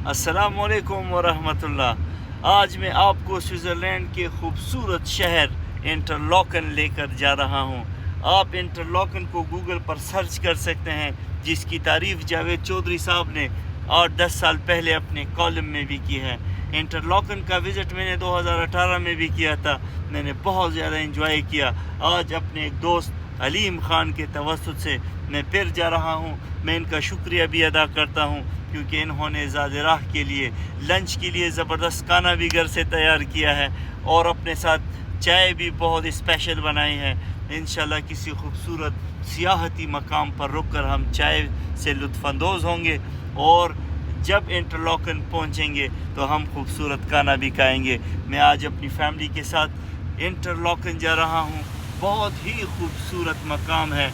अस्सलाम वालेकुम वरहमतुल्लाह। आज मैं आपको स्विट्ज़रलैंड के खूबसूरत शहर इंटरलॉकन लेकर जा रहा हूँ। आप इंटरलॉकन को गूगल पर सर्च कर सकते हैं, जिसकी तारीफ़ जावेद चौधरी साहब ने 8-10 साल पहले अपने कॉलम में भी की है। इंटरलॉकन का विज़िट मैंने 2018 में भी किया था। मैंने बहुत ज़्यादा इंजॉय किया। आज अपने एक दोस्त अलीम ख़ान के तवस्सुत से मैं फिर जा रहा हूँ। मैं इनका शुक्रिया भी अदा करता हूँ, क्योंकि इन्होंने ज़ाद राह के लिए लंच के लिए ज़बरदस्त खाना भी घर से तैयार किया है और अपने साथ चाय भी बहुत स्पेशल बनाई है। इंशाल्लाह किसी खूबसूरत सियाहती मकाम पर रुक कर हम चाय से लुत्फ़अंदोज़ होंगे, और जब इंटरलॉकन पहुँचेंगे तो हम खूबसूरत खाना भी खाएँगे। मैं आज अपनी फैमिली के साथ इंटरलॉकन जा रहा हूँ। बहुत ही खूबसूरत मकाम है,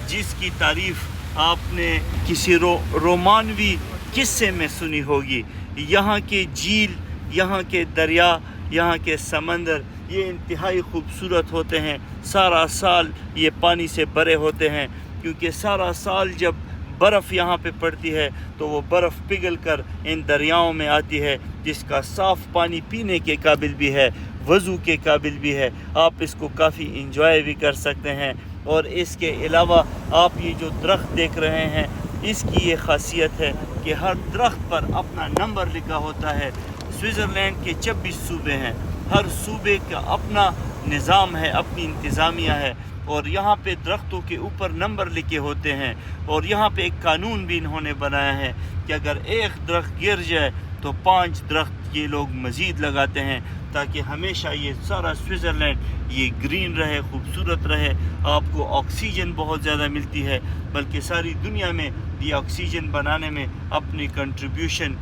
जिसकी तारीफ़ आपने किसी रोमानवी किस्से में सुनी होगी। यहाँ के झील, यहाँ के दरिया, यहाँ के समंदर ये इंतहाई खूबसूरत होते हैं। सारा साल ये पानी से भरे होते हैं, क्योंकि सारा साल जब बर्फ़ यहाँ पे पड़ती है तो वो बर्फ़ पिघल कर इन दरियाओं में आती है, जिसका साफ़ पानी पीने के काबिल भी है, वज़ू के काबिल भी है। आप इसको काफ़ी इंजॉय भी कर सकते हैं। और इसके अलावा आप ये जो दरख्त देख रहे हैं, इसकी ये ख़ासियत है कि हर दरख्त पर अपना नंबर लिखा होता है। स्विट्ज़रलैंड के 26 सूबे हैं, हर सूबे का अपना निज़ाम है, अपनी इंतज़ामिया है, और यहाँ पे दरख्तों के ऊपर नंबर लिखे होते हैं। और यहाँ पे एक कानून भी इन्होंने बनाया है कि अगर एक दरख्त गिर जाए तो 5 दरख्त ये लोग मज़ीद लगाते हैं, ताकि हमेशा ये सारा स्विट्ज़रलैंड ये ग्रीन रहे, खूबसूरत रहे। आपको ऑक्सीजन बहुत ज़्यादा मिलती है, बल्कि सारी दुनिया में ये ऑक्सीजन बनाने में अपनी कंट्रीब्यूशन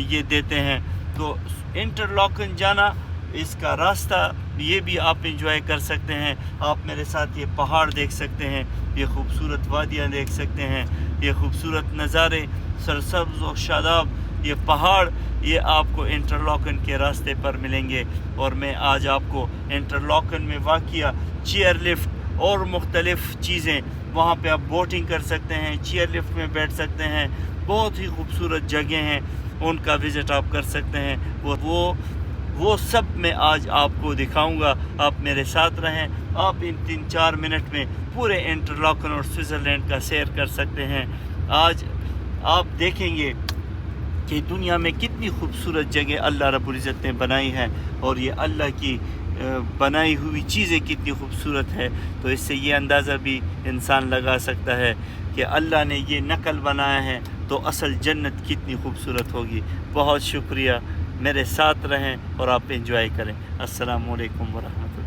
ये देते हैं। तो इंटरलॉकन जाना, इसका रास्ता ये भी आप इंजॉय कर सकते हैं। आप मेरे साथ ये पहाड़ देख सकते हैं, ये खूबसूरत वादियाँ देख सकते हैं, ये खूबसूरत नज़ारे, सरसब्ज़ और शादाब ये पहाड़, ये आपको इंटरलॉकन के रास्ते पर मिलेंगे। और मैं आज आपको इंटरलॉकन में वाक़िया चेयर लिफ्ट और मुख्तलिफ़ चीज़ें, वहाँ पे आप बोटिंग कर सकते हैं, चेयर लिफ्ट में बैठ सकते हैं, बहुत ही खूबसूरत जगह हैं, उनका विज़िट आप कर सकते हैं। वो सब मैं आज आपको दिखाऊंगा। आप मेरे साथ रहें। आप इन 3-4 मिनट में पूरे इंटरलॉकन और स्विट्ज़रलैंड का सैर कर सकते हैं। आज आप देखेंगे कि दुनिया में कितनी खूबसूरत जगह अल्लाह रब्बुल इज़्ज़त ने बनाई है, और ये अल्लाह की बनाई हुई चीज़ें कितनी खूबसूरत है। तो इससे ये अंदाज़ा भी इंसान लगा सकता है कि अल्लाह ने ये नकल बनाया है तो असल जन्नत कितनी खूबसूरत होगी। बहुत शुक्रिया, मेरे साथ रहें और आप एंजॉय करें। अस्सलाम वालेकुम वरहमतुल्लाह।